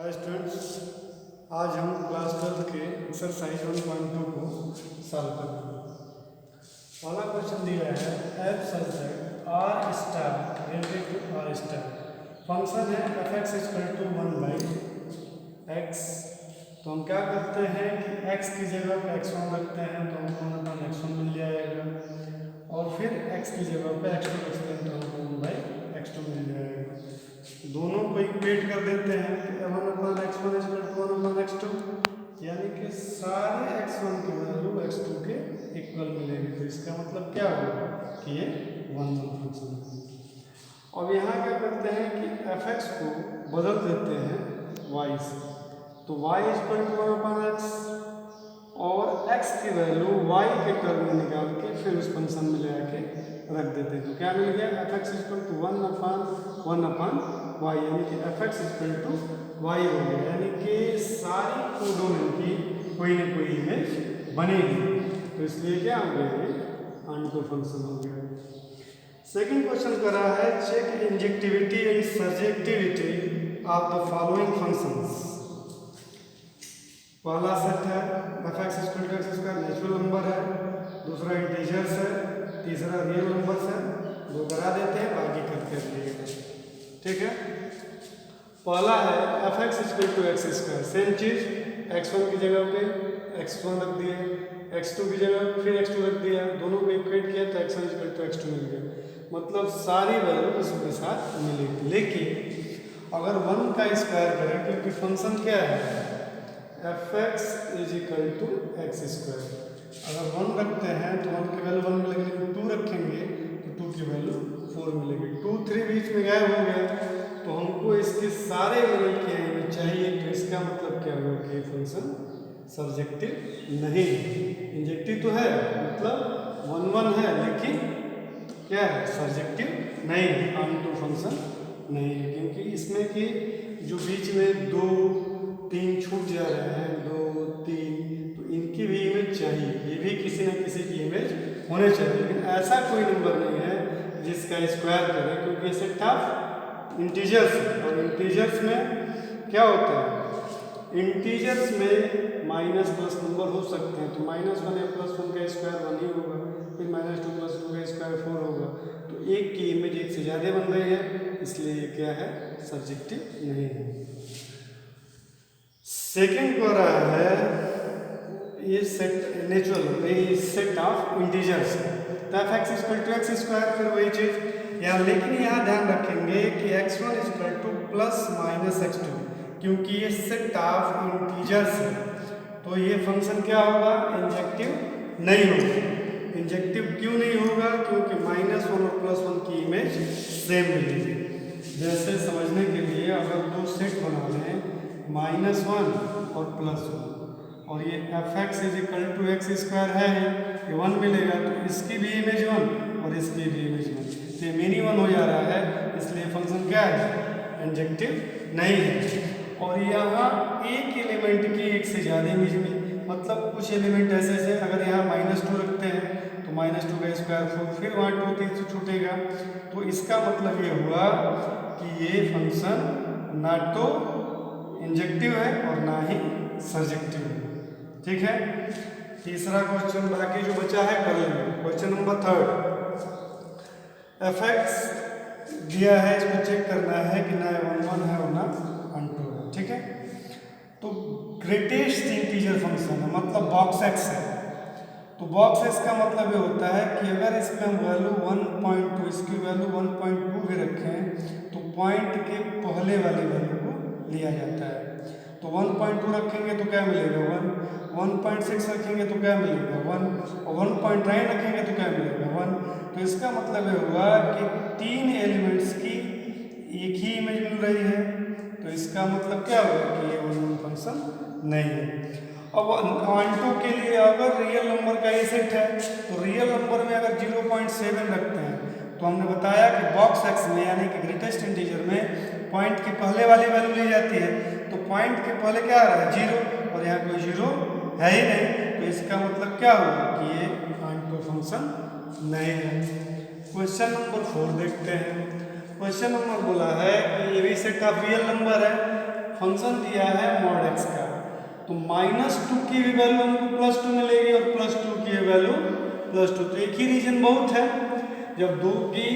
Hi students, आज हम class 12 के एक्सरसाइज 1.2 को सॉल्व करेंगे। पहला क्वेश्चन दिया है f such that R star related to R star. Function है f x equal to 1/x। तो हम क्या करते हैं कि x की जगह पे x1 रखते हैं तो हमको x1 मिल जाएगा, और फिर x की जगह पे x2 रखते हैं तो हमको 1/x2 मिल जाएगा। दोनों को इक्वेट कर देते हैं कि 1/x1 इक्वल टू 1/x2, यानी कि सारे x1 की वैल्यू x2 के इक्वल मिलेगी। तो इसका मतलब क्या होगा कि ये 1 फंक्शन है। अब यहाँ क्या करते हैं कि fx को बदल देते हैं y से, तो y इक्वल टू 1/x, और x की वैल्यू y के टर्म में निकाल के फिर उस फंक्शन में ले आके रख देते हैं। तो क्या मिल गया, fx इक्वल टू 1/y, यानी कि fx इक्वल टू y हो गया, यानी कि सारी कोडोमेन की कोई ना कोई इमेज बनेगी। तो इसलिए क्या हो गया, ये ऑनटू फंक्शन हो गया। सेकंड क्वेश्चन कर रहा है check injectivity and surjectivity of the following functions. पहला सेट है fx equal to x square, natural number है। दूसरा इंटीजर्स है, तीसरा रियल नंबर्स है। दो करा देते हैं, बाकी करके रखिएगा, ठीक है। पहला है fx equal to x square, same चीज x1 की जगह पे x1 रख दिया, x2 की जगह फिर x2 रख दिया, दोनों को इक्वेट किया तो x1 इक्वल टू x2 मिल गया। मतलब सारी वैल्यू उसके साथ मिलेगी। लेकिन अगर 1 का स्क्वायर करें, क्योंकि फंक्शन क्या है fx is equal to X square, अगर 1 रखते हैं तो 1 की वैल्यू 1 मिलेगी, लेकिन 2 रखेंगे तो 2 की वैल्यू 4 मिलेगी। 2 3 बीच में गायब हो गया, तो हमको इसके सारे एलिमेंट की इमेज चाहिए। तो इसका मतलब क्या हुआ कि फंक्शन सर्जेक्टिव नहीं है। इंजेक्टिव तो है, मतलब 1 1 है, लेकिन क्या है, सर्जेक्टिव नहीं है, ऑनटू फंक्शन नहीं है। क्योंकि इसमें कि जो बीच में 2 3 छूट जा रहे हैं, 2 3, तो इनकी भी इमेज चाहिए, ये भी किसी न किसी की इमेज होने चाहिए। लेकिन ऐसा कोई नंबर नहीं है जिसका स्क्वायर करें, क्योंकि सेट ऑफ इंटीजर्स है, और इंटीजर्स में क्या होता है, इंटीजर्स में माइनस प्लस नंबर हो सकते हैं। तो -1 या +1 का स्क्वायर 1 ही होगा, फिर -2 + 2 का स्क्वायर 4 होगा। तो एक की इमेज एक से ज़्यादा बन रही है, इसलिए ये क्या है, सर्जेक्टिव नहीं है। सेकेंड को रहा है ये सेट नेचुरल, ये सेट ऑफ इंटीजर्स है, तो fx equal to x square, फिर वही चीज़ यहाँ। लेकिन यहाँ ध्यान रखेंगे कि x1 इक्वल टू ± x2, क्योंकि ये सेट ऑफ इंटीजर्स है, तो ये फंक्शन क्या होगा, इंजेक्टिव नहीं होगा। इंजेक्टिव क्यों नहीं होगा, क्योंकि -1 और +1 की इमेज सेम मिलेगी। जैसे समझने के लिए अगर दो सेट बना लें, -1 और +1, और ये fx is equal to X square है, ये 1 मिलेगा, तो इसकी भी इमेज 1 और इसकी भी इमेज 1, तो ये मिनी 1 हो जा रहा है, इसलिए फंक्शन क्या है, इंजेक्टिव नहीं है। और यहाँ एक एलिमेंट की एक से ज़्यादा इमेज मिली, मतलब कुछ एलिमेंट ऐसे ऐसे, अगर यहाँ -2 रखते हैं तो -2 का स्क्वायर 4, फिर वहाँ 2 3 से छूटेगा। तो इसका मतलब ये हुआ कि ये फंक्शन ना तो इंजेक्टिव है और ना ही सर्जेक्टिव है, ठीक है। तीसरा क्वेश्चन बाकी जो बचा है कर लेंगे। क्वेश्चन नंबर 3, fx दिया है, इसको चेक करना है कि ना 1 1 है और ना ऑनटू है, ठीक है। तो ग्रेटेस्ट इंटीजर फंक्शन है, मतलब बॉक्स एक्स है। तो बॉक्स एक्स का मतलब ये होता है कि अगर इसमें हम वैल्यू 1.2, इसकी वैल्यू 1.2 भी रखें तो पॉइंट के पहले वाली वैल्यू को लिया जाता है। तो 1.2 रखेंगे तो क्या मिलेगा 1, 1.6 रखेंगे तो क्या मिलेगा 1, और 1.9 रखेंगे तो क्या मिलेगा 1। तो इसका मतलब ये हुआ कि 3 एलिमेंट्स की एक ही इमेज मिल रही है, तो इसका मतलब क्या होगा कि ये 1 फंक्शन नहीं है। अब ऑनटू के लिए अगर रियल नंबर का ये सेट है, तो रियल नंबर में अगर 0.7 रखते हैं, तो हमने बताया कि बॉक्स एक्स में, यानी कि ग्रेटेस्ट इंटीजर में पॉइंट के पहले वाली वैल्यू ली जाती है। तो पॉइंट के पहले क्या आ रहा है 0, और यहाँ कोई 0 है ही नहीं, तो इसका मतलब क्या होगा कि ये ऑनटू फंक्शन नहीं है। क्वेश्चन नंबर 4 देखते हैं। क्वेश्चन नंबर बोला है कि ये भी सेट ऑफ रियल नंबर है, फंक्शन दिया है मॉड एक्स का, तो -2 की भी वैल्यू हमको +2 मिलेगी और +2 की वैल्यू +2। तो एक ही रीजन बहुत है, जब दो की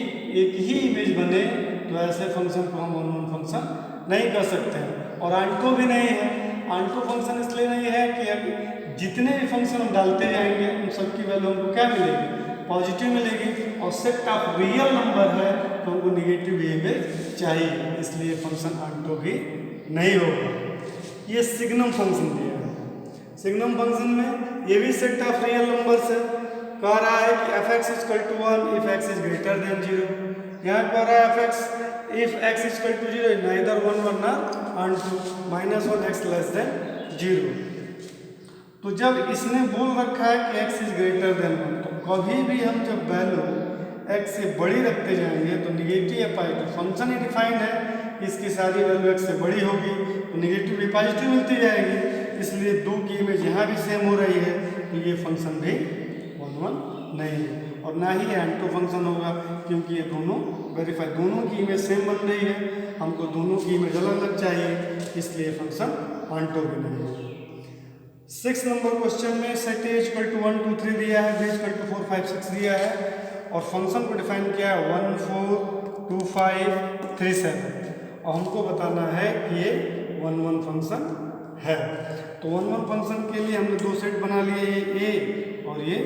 एक ही इमेज बने तो ऐसे फंक्शन को हम वन वन फंक्शन नहीं कर सकते हैं। और आंटो भी नहीं है। आंटो फंक्शन इसलिए नहीं है कि अब जितने भी फंक्शन हम डालते जाएंगे उन सबकी वैल्यू हमको क्या मिलेगी, पॉजिटिव मिलेगी। और सेट ऑफ रियल नंबर है तो हमको निगेटिव इमेज चाहिए, इसलिए फंक्शन आंटो भी नहीं होगा। ये सिग्नम फंक्शन दिया है। सिग्नम फंक्शन में ये भी सेट ऑफ रियल नंबर्स है। कह रहा है कि f(x) = 1 if x is greater than 0। यहाँ कह रहा है f(x) if x is equal to 0 neither 1 1 onto -1 x less than 0। तो जब इसने बोल रखा है कि x is greater than 1, तो कभी भी हम जब वैल्यू x से बड़ी रखते जाएंगे तो निगेटिव या पॉजिटिव, फंक्शन ही डिफाइन है, इसकी सारी वैल्यू x से बड़ी होगी तो निगेटिव भी पॉजिटिव मिलती जाएगी। इसलिए दो की इमेज यहाँ भी सेम हो रही है तो ये फंक्शन भी 1 1 नहीं है। और ना ही एंटो फंक्शन होगा, क्योंकि ये दोनों वेरीफाई, दोनों की इमेज सेम बन रही है, हमको दोनों की इमेज अलग अलग चाहिए, इसलिए फंक्शन आंटो भी नहीं है। 6 नंबर क्वेश्चन में सेट ए इक्वल टू 1 2 3 दिया है, बी इक्वल टू 4 5 6 दिया है और फंक्शन को डिफाइन किया है 1 4 2 5 3 7 और हमको बताना है कि ये 1 1 फंक्शन है। तो 1 1 फंक्शन के लिए हमने दो सेट बना लिए, ये ए और ये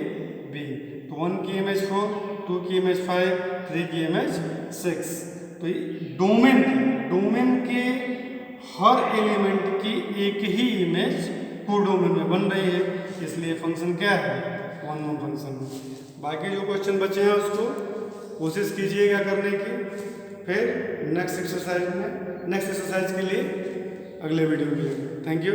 बी। तो 1 की इमेज 4, 2 की इमेज 5, 3 की इमेज 6। तो डोमेन के हर एलिमेंट की एक ही इमेज कोडोमेन में बन रही है, इसलिए फंक्शन क्या है, 1 1 फंक्शन। बाकी जो क्वेश्चन बचे हैं उसको कोशिश कीजिएगा करने की, फिर नेक्स्ट एक्सरसाइज के लिए अगले वीडियो में। Thank you.